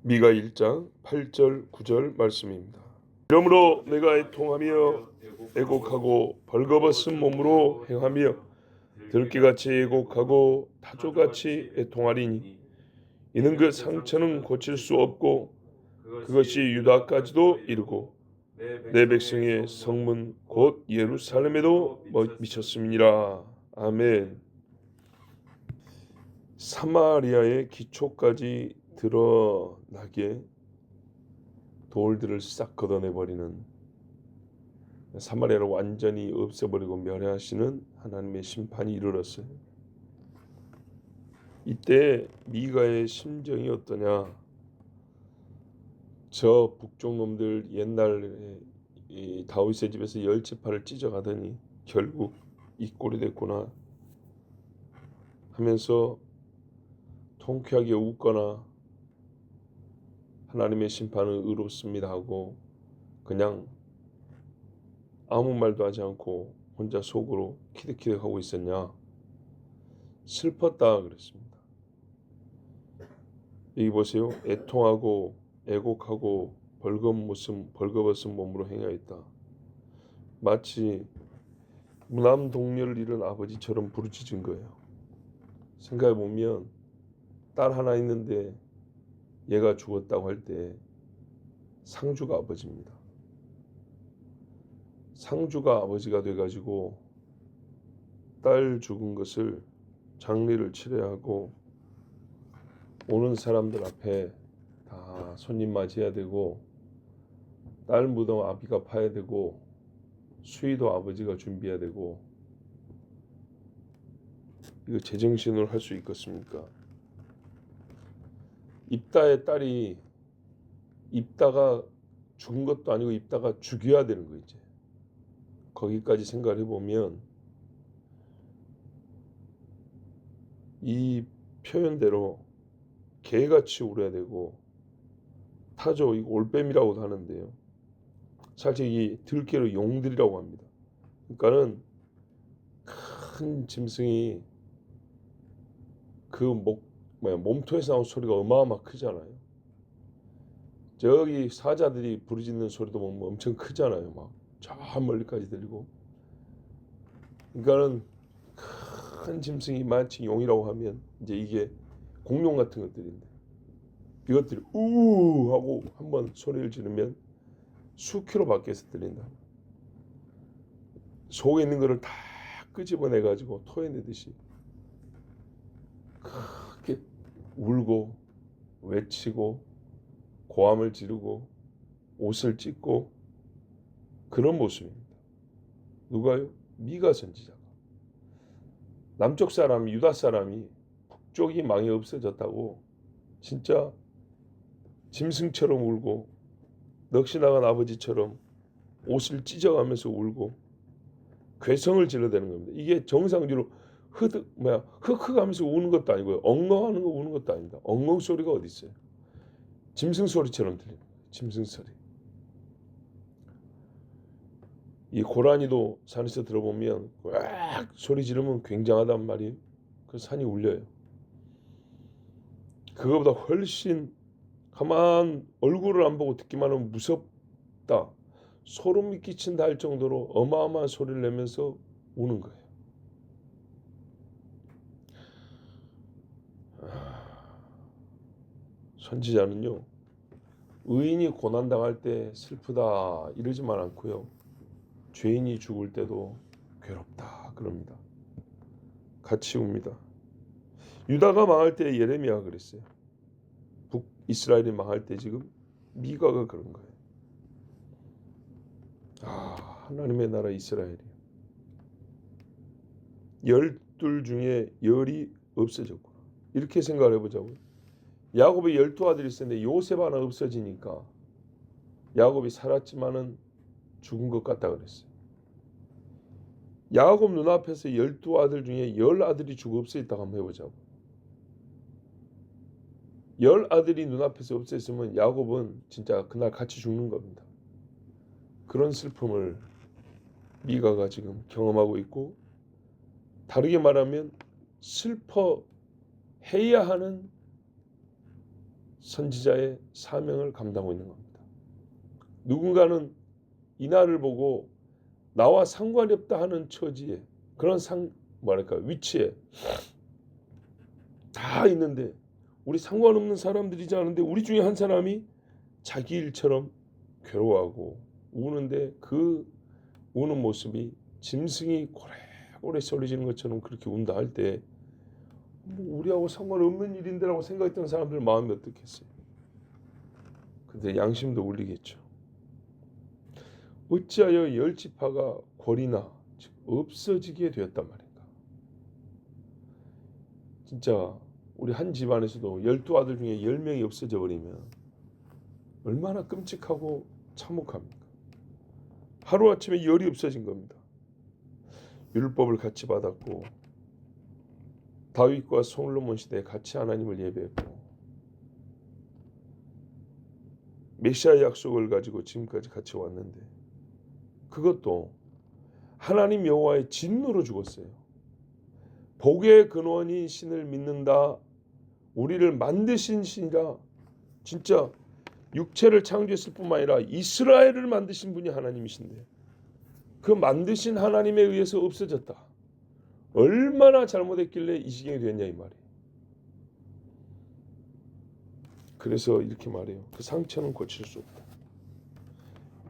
미가 1장 8절 9절 말씀입니다. 이러므로 내가 애통하며 애곡하고 벌거벗은 몸으로 행하며 들깨같이 애곡하고 타조같이 애통하리니 이는 그 상처는 고칠 수 없고 그것이 유다까지도 이르고 내 백성의 성문 곧 예루살렘에도 미쳤음이니라. 아멘. 사마리아의 기초까지 드러나게 돌들을 싹 걷어내버리는, 사마리아를 완전히 없애버리고 멸하시는 하나님의 심판이 이르렀어요. 이때 미가의 심정이 어떠냐? 저 북쪽 놈들 옛날에 이 다윗의 집에서 10지파를 찢어가더니 결국 이 꼴이 됐구나 하면서 통쾌하게 웃거나 하나님의 심판은 의롭습니다 하고 그냥 아무 말도 하지 않고 혼자 속으로 키득키득하고 있었냐? 슬펐다 그랬습니다. 여기 보세요. 애통하고 애곡하고 벌거벗은 몸으로 행하였다. 마치 무남동녀를 잃은 아버지처럼 부르짖은 거예요. 생각해보면 딸 하나 있는데 얘가 죽었다고 할 때 상주가 아버지입니다. 상주가 아버지가 돼가지고 딸 죽은 것을 장례를 치러야 하고 오는 사람들 앞에 다 손님 맞이해야 되고 딸 무덤 아비가 파야 되고 수의도 아버지가 준비해야 되고, 이거 제정신으로 할 수 있겠습니까? 입다의 딸이 입다가 죽은 것도 아니고 입다가 죽여야 되는 거 이제. 거기까지 생각을 해보면 이 표현대로 개같이 울어야 되고, 타조 이거 올빼미라고도 하는데요. 사실 이 들깨로 용들이라고 합니다. 그러니까는 큰 짐승이 그 몸통에서 나온 소리가 어마어마 크잖아요. 저기 사자들이 부르짖는 소리도 뭐 엄청 크잖아요. 막 저 멀리까지 들리고. 그러니까는 큰 짐승이 마치 용이라고 하면 이제 이게 공룡 같은 것들인데, 이것들이 우 하고 한번 소리를 지르면 수킬로 밖에서 들린다. 속에 있는 거를 다 끄집어내 가지고 토해내듯이 크게 울고 외치고 고함을 지르고 옷을 찢고 그런 모습입니다. 누가요? 미가 선지자가. 남쪽 사람 유다 사람이 북쪽이 망해 없어졌다고 진짜 짐승처럼 울고 넋이 나간 아버지처럼 옷을 찢어가면서 울고 괴성을 질러대는 겁니다. 이게 정상적으로 흑흑 하면서 우는 것도 아니고요. 엉엉하는 거 우는 것도 아닙니다. 엉엉 소리가 어디 있어요? 짐승 소리처럼 들리는 거예요. 짐승 소리. 이 고라니도 산에서 들어보면 꽉 소리 지르면 굉장하단 말이에요. 그 산이 울려요. 그거보다 훨씬 가만 얼굴을 안 보고 듣기만 하면 무섭다, 소름이 끼친다 할 정도로 어마어마한 소리를 내면서 우는 거예요. 선지자는요, 의인이 고난당할 때 슬프다 이러지만 않고요, 죄인이 죽을 때도 괴롭다 그럽니다. 같이 웁니다. 유다가 망할 때 예레미야가 그랬어요. 북이스라엘이 망할 때 지금 미가가 그런 거예요. 하나님의 나라 이스라엘이 열둘 중에 열이 없어졌구나, 이렇게 생각을 해보자고요. 야곱의 12아들이 있었는데 요셉 하나 없어지니까 야곱이 살았지만은 죽은 것 같다 그랬어요. 야곱 눈앞에서 12아들 중에 10아들이 죽어 없어졌다고 한번 해보자고. 10아들이 눈앞에서 없어졌으면 야곱은 진짜 그날 같이 죽는 겁니다. 그런 슬픔을 미가가 지금 경험하고 있고, 다르게 말하면 슬퍼해야 하는 선지자의 사명을 감당하고 있는 겁니다. 누군가는 이 날을 보고 나와 상관이 없다 하는 처지에 그런 위치에 다 있는데 우리 상관없는 사람들이지 않은데 우리 중에 한 사람이 자기 일처럼 괴로워하고 우는데 그 우는 모습이 짐승이 고래고래 소리지는 것처럼 그렇게 운다 할 때 우리하고 상관없는 일인데라고 생각했던 사람들 마음이 어떻겠어요? 근데 양심도 울리겠죠. 어찌하여 열 지파가 골이나 없어지게 되었단 말인가? 진짜 우리 한 집안에서도 12아들 중에 10명이 없어져 버리면 얼마나 끔찍하고 참혹합니까? 하루아침에 10이 없어진 겁니다. 율법을 같이 받았고 다윗과 솔로몬 시대에 같이 하나님을 예배했고 메시아 약속을 가지고 지금까지 같이 왔는데 그것도 하나님 여호와의 진노로 죽었어요. 복의 근원인 신을 믿는다. 우리를 만드신 신이라 진짜 육체를 창조했을 뿐만 아니라 이스라엘을 만드신 분이 하나님이신데 그 만드신 하나님에 의해서 없어졌다. 얼마나 잘못했길래 이 지경이 됐냐 이 말이에요. 그래서 이렇게 말해요. 그 상처는 고칠 수 없다.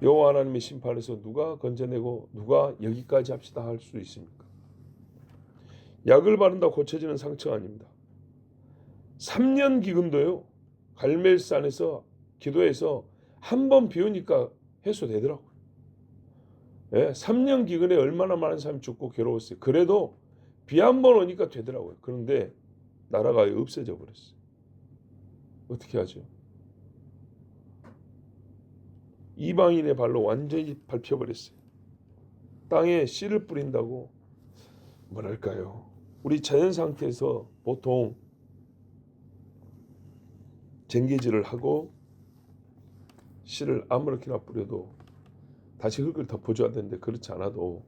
여호와 하나님의 심판에서 누가 건져내고 누가 여기까지 합시다 할 수 있습니까? 약을 바른다고 고쳐지는 상처가 아닙니다. 3년 기근도요. 갈멜산에서 기도해서 한 번 비우니까 해소되더라고요. 예, 3년 기근에 얼마나 많은 사람이 죽고 괴로웠어요. 그래도 비 한 번 오니까 되더라고요. 그런데 나라가 없어져 버렸어요. 어떻게 하죠? 이방인의 발로 완전히 밟혀버렸어요. 땅에 씨를 뿌린다고 뭐랄까요? 우리 자연 상태에서 보통 쟁기질을 하고 씨를 아무렇게나 뿌려도 다시 흙을 덮어줘야 되는데 그렇지 않아도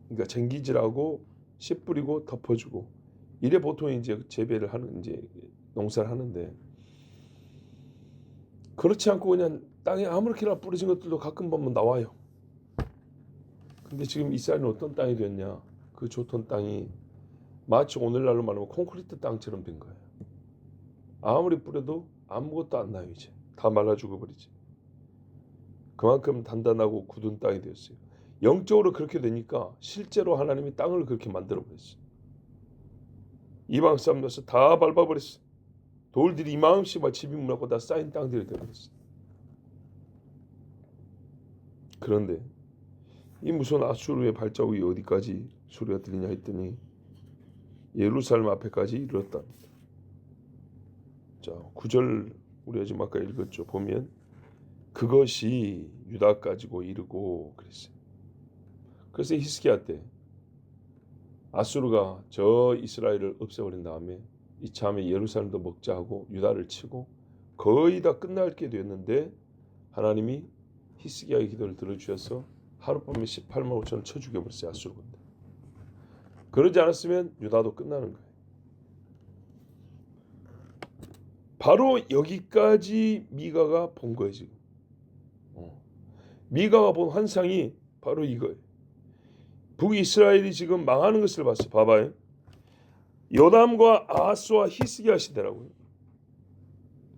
그러니까 쟁기질하고 씨 뿌리고 덮어주고 이래 보통 이제 재배를 하는 이제 농사를 하는데 그렇지 않고 그냥 땅에 아무렇게나 뿌려진 것들도 가끔 보면 나와요. 근데 지금 이스라엘은 어떤 땅이 됐냐? 그 좋던 땅이 마치 오늘날로 말하면 콘크리트 땅처럼 된 거예요. 아무리 뿌려도 아무것도 안 나요. 이제 다 말라 죽어버리지. 그만큼 단단하고 굳은 땅이 되었어요. 영적으로 그렇게 되니까 실제로 하나님이 땅을 그렇게 만들어버렸어요. 이방 사람들에서 다 밟아버렸어요. 돌들이 이만큼씩 막 집이 무너고 다 쌓인 땅들이 되어버렸어요. 그런데 이 무슨 아수르의 발자국이 어디까지 소리가 들리냐 했더니 예루살렘 앞에까지 이르렀답니다. 자, 9절 우리가 지금 아까 읽었죠. 보면 그것이 유다까지고 이르고 그랬어요. 그래서 히스기야 때 아수르가 저 이스라엘을 없애버린 다음에 이참에 예루살렘도 먹자 하고 유다를 치고 거의 다 끝날 게 되었는데 하나님이 히스기야의 기도를 들어주셔서 하룻밤에 18만 5천을 쳐 죽여버렸어요. 아수르가. 그러지 않았으면 유다도 끝나는 거예요. 바로 여기까지 미가가 본 거예요. 지금 미가가 본 환상이 바로 이거예요. 북이스라엘이 지금 망하는 것을 봤어요. 봐봐요. 요담과 아하스와 히스기야 시대라고요.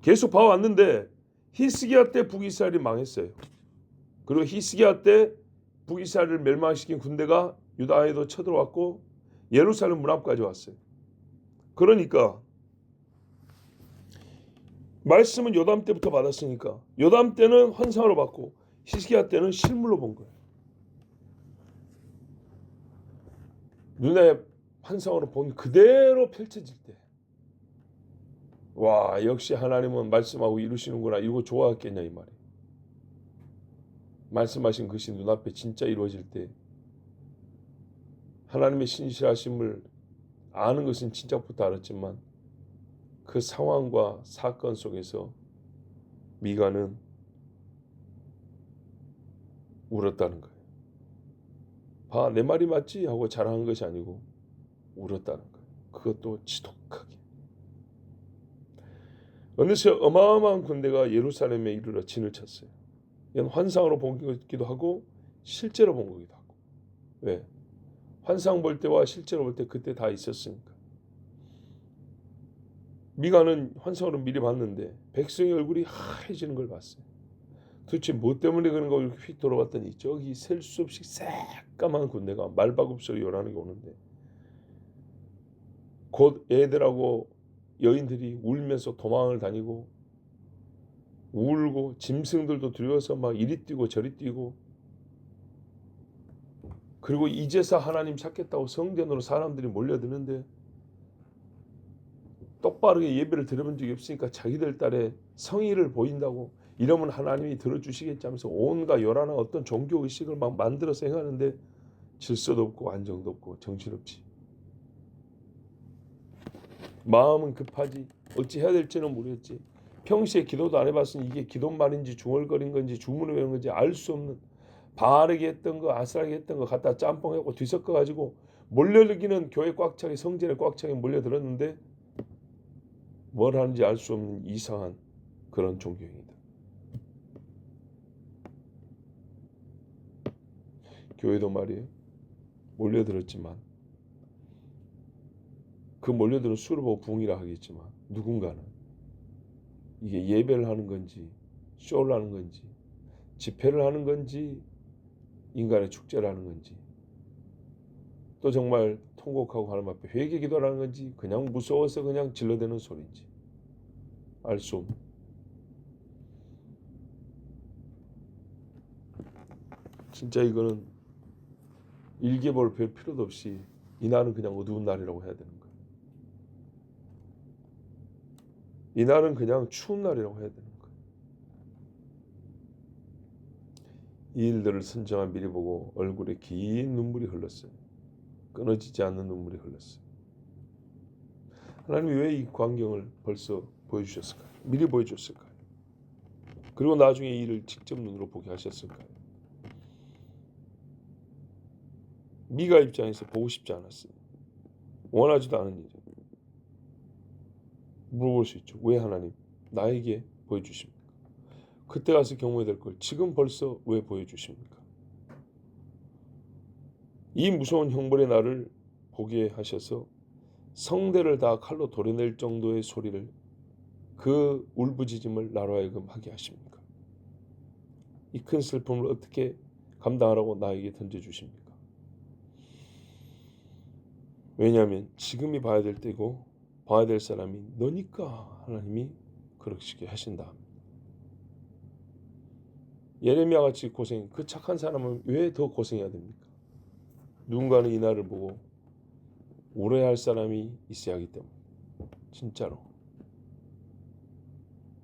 계속 봐왔는데 히스기야 때 북이스라엘이 망했어요. 그리고 히스기야 때 북이스라엘을 멸망시킨 군대가 유다에도 쳐들어왔고 예루살렘 문 앞까지 왔어요. 그러니까 말씀은 요담 때부터 받았으니까 요담 때는 환상으로 받고 히스기야 때는 실물로 본 거예요. 눈에 환상으로 본 그대로 펼쳐질 때 와, 역시 하나님은 말씀하고 이루시는구나. 이거 좋아했겠냐 이 말이에요. 말씀하신 것이 눈앞에 진짜 이루어질 때 하나님의 신실하심을 아는 것은 진짜부터 알았지만 그 상황과 사건 속에서 미가는 울었다는 거예요. 봐, 내 말이 맞지? 하고 자랑한 것이 아니고 울었다는 거예요. 그것도 지독하게. 어느새 어마어마한 군대가 예루살렘에 이르러 진을 쳤어요. 이건 환상으로 보기도 하고 실제로 본 거기도 하고. 왜? 환상 볼 때와 실제로 볼 때 그때 다 있었으니까. 미가는 환상으로 미리 봤는데 백성의 얼굴이 하얘지는 걸 봤어요. 도대체 뭐 때문에 그런가 이렇게 휙 돌아봤더니 저기 셀 수 없이 새까만 군대가 말바굽소리 요란하게 오는데 곧 애들하고 여인들이 울면서 도망을 다니고 울고 짐승들도 두려워서 막 이리 뛰고 저리 뛰고 그리고 이제서 하나님 찾겠다고 성전으로 사람들이 몰려드는데 똑바르게 예배를 들어본 적이 없으니까 자기들 딸의 성의를 보인다고 이러면 하나님이 들어주시겠지 하면서 온갖 요란한 어떤 종교의식을 막 만들어서 행하는데 질서도 없고 안정도 없고 정신없지. 마음은 급하지 어찌 해야 될지는 모르겠지. 평시에 기도도 안 해봤으니 이게 기도말인지 중얼거린 건지 주문을 외운 건지 알 수 없는 바르게 했던 거 아슬하게 했던 거 갖다 짬뽕하고 뒤섞어가지고 몰려들기는 교회 꽉 차게 성전에 꽉 차게 몰려들었는데 뭘 하는지 알 수 없는 이상한 그런 종교입니다. 교회도 말이에요. 몰려들었지만 그 몰려드는 수를 보고 부흥이라 하겠지만 누군가는 이게 예배를 하는 건지 쇼를 하는 건지 집회를 하는 건지 인간의 축제를 하는 건지 또 정말 통곡하고 하나님 앞에 회개 기도를 하는 건지 그냥 무서워서 그냥 질러대는 소리인지 알 수 없는 진짜 이거는 일개벌 별 필요도 없이 이날은 그냥 어두운 날이라고 해야 되는 거예요. 이날은 그냥 추운 날이라고 해야 되는 거예요. 이 일들을 선정한 미리 보고 얼굴에 긴 눈물이 흘렀어요. 끊어지지 않는 눈물이 흘렀어요. 하나님이 왜 이 광경을 벌써 보여주셨을까요? 미리 보여줬을까요? 그리고 나중에 이 일을 직접 눈으로 보게 하셨을까요? 미가 입장에서 보고 싶지 않았어요. 원하지도 않은 일이에요. 물어볼 수 있죠. 왜 하나님 나에게 보여주십니까? 그때 가서 경험해야 될 걸 지금 벌써 왜 보여주십니까? 이 무서운 형벌의 날을 보게 하셔서 성대를 다 칼로 도려낼 정도의 소리를 그 울부짖음을 나로 하여금 하게 하십니까? 이 큰 슬픔을 어떻게 감당하라고 나에게 던져주십니까? 왜냐하면 지금이 봐야 될 때고 봐야 될 사람이 너니까 하나님이 그렇게 하신다. 예레미야 같이 고생, 그 착한 사람은 왜 더 고생해야 됩니까? 누군가는 이 날을 보고 울어야 할 사람이 있어야 하기 때문에 진짜로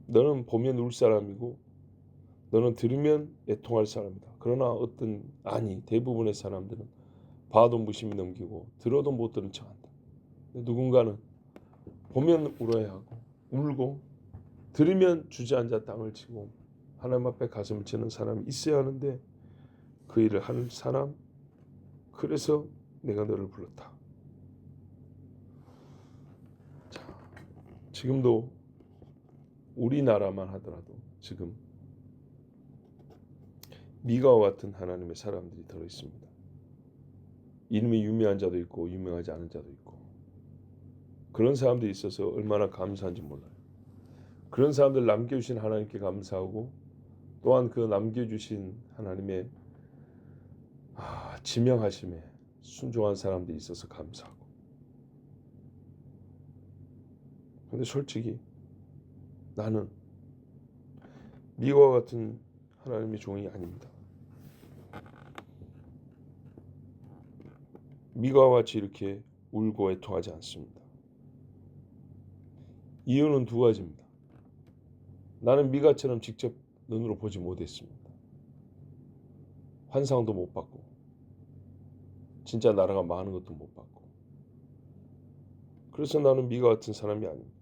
너는 보면 울 사람이고 너는 들으면 애통할 사람이다. 그러나 대부분의 사람들은 봐도 무심히 넘기고 들어도 못 들은 척한다. 누군가는 보면 울어야 하고 울고 들으면 주저앉아 땅을 치고 하나님 앞에 가슴을 치는 사람이 있어야 하는데 그 일을 하는 사람 그래서 내가 너를 불렀다. 자, 지금도 우리나라만 하더라도 지금 미가와 같은 하나님의 사람들이 들어 있습니다. 이름이 유명한 자도 있고 유명하지 않은 자도 있고 그런 사람들이 있어서 얼마나 감사한지 몰라요. 그런 사람들 남겨주신 하나님께 감사하고 또한 그 남겨주신 하나님의 지명하심에 순종한 사람들이 있어서 감사하고 근데 솔직히 나는 미가와 같은 하나님의 종이 아닙니다. 미가와 같이 이렇게 울고 애통하지 않습니다. 이유는 두 가지입니다. 나는 미가처럼 직접 눈으로 보지 못했습니다. 환상도 못 봤고 진짜 나라가 망하는 것도 못 봤고 그래서 나는 미가 같은 사람이 아닙니다.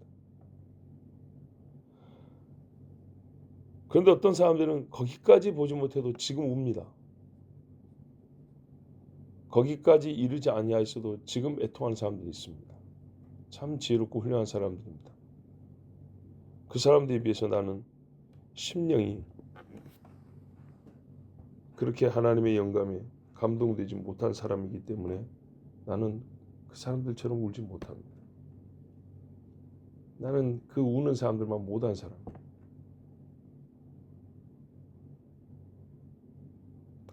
그런데 어떤 사람들은 거기까지 보지 못해도 지금 웁니다. 거기까지 이르지 아니하였어도 지금 애통하는 사람들이 있습니다. 참 지혜롭고 훌륭한 사람들입니다. 그 사람들에 비해서 나는 심령이 그렇게 하나님의 영감에 감동되지 못한 사람이기 때문에 나는 그 사람들처럼 울지 못합니다. 나는 그 우는 사람들만 못한 사람.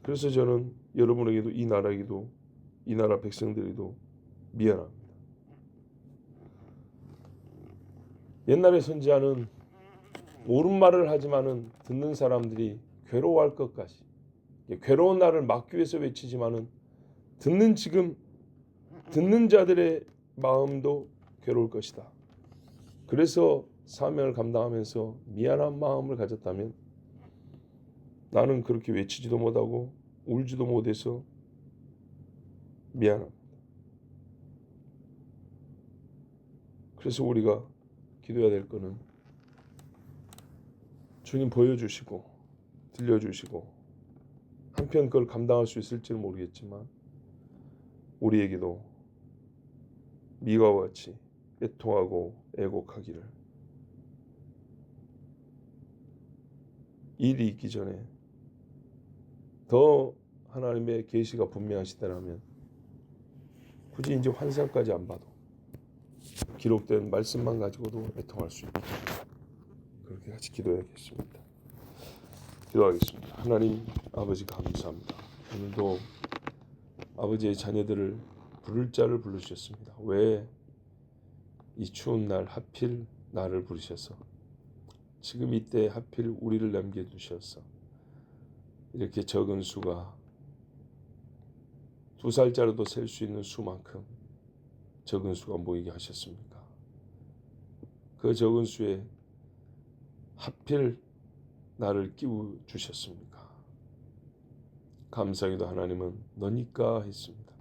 그래서 저는 여러분에게도 이 나라에게도 이 나라 백성들에게도 미안합니다. 옛날에 선지자는 옳은 말을 하지만은 듣는 사람들이 괴로워할 것까지 괴로운 날을 막기 위해서 외치지만은 듣는 자들의 마음도 괴로울 것이다. 그래서 사명을 감당하면서 미안한 마음을 가졌다면 나는 그렇게 외치지도 못하고 울지도 못해서 미안합니다. 그래서 우리가 기도해야 될 거는 주님 보여주시고 들려주시고 한편 그걸 감당할 수 있을지는 모르겠지만 우리에게도 미가와 같이 애통하고 애곡하기를 일이 있기 전에 더 하나님의 계시가 분명하시다면 굳이 이제 환상까지 안 봐도 기록된 말씀만 가지고도 애통할 수 있다. 그렇게 같이 기도해야겠습니다. 기도하겠습니다. 하나님 아버지 감사합니다. 오늘도 아버지의 자녀들을 부를 자를 부르셨습니다. 왜 이 추운 날 하필 나를 부르셔서 지금 이때 하필 우리를 남겨두셔서 이렇게 적은 수가 2살짜리도 셀 수 있는 수만큼 적은 수가 모이게 하셨습니까? 그 적은 수에 하필 나를 끼워 주셨습니까? 감사하게도 하나님은 너니까 했습니다.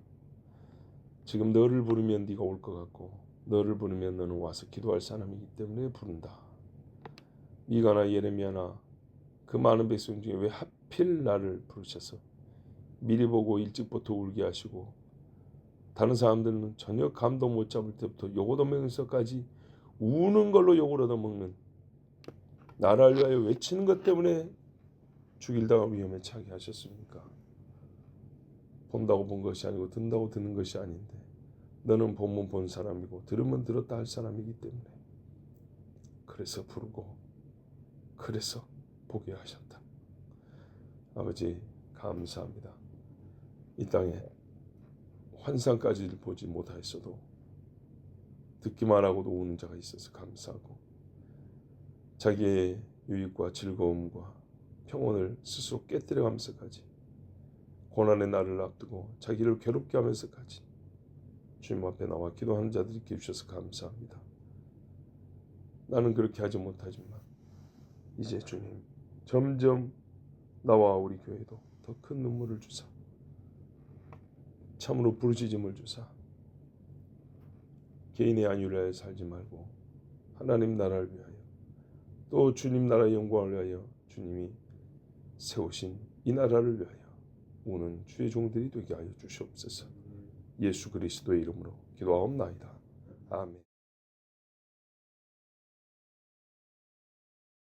지금 너를 부르면 네가 올 것 같고 너를 부르면 너는 와서 기도할 사람이기 때문에 부른다. 미가나 예레미야나 그 많은 백성 중에 왜 하필 나를 부르셔서 미리 보고 일찍부터 울게 하시고 다른 사람들은 전혀 감동 못 잡을 때부터 욕을 얻으면서까지 우는 걸로 욕을 얻어먹는 나를 위하여 외치는 것 때문에 죽일 당할 위험에 처하게 하셨습니까? 본다고 본 것이 아니고 듣는다고 듣는 것이 아닌데 너는 보면 본 사람이고 들으면 들었다 할 사람이기 때문에 그래서 부르고 그래서 보게 하셨다. 아버지 감사합니다. 이 땅에 환상까지 보지 못하였어도 듣기만 하고도 우는 자가 있어서 감사하고 자기의 유익과 즐거움과 평온을 스스로 깨뜨려가면서까지 고난의 날을 앞두고 자기를 괴롭게 하면서까지 주님 앞에 나와 기도하는 자들이 있게 해주셔서 감사합니다. 나는 그렇게 하지 못하지만 이제 주님 점점 나와 우리 교회도 더 큰 눈물을 주사 참으로 부르짖음을 주사 개인의 안위를 위하여 살지 말고 하나님 나라를 위하여 또 주님 나라의 영광을 위하여 주님이 세우신 이 나라를 위하여 우는 주의 종들이 되게 하여 주시옵소서. 예수 그리스도의 이름으로 기도하옵나이다. 아멘.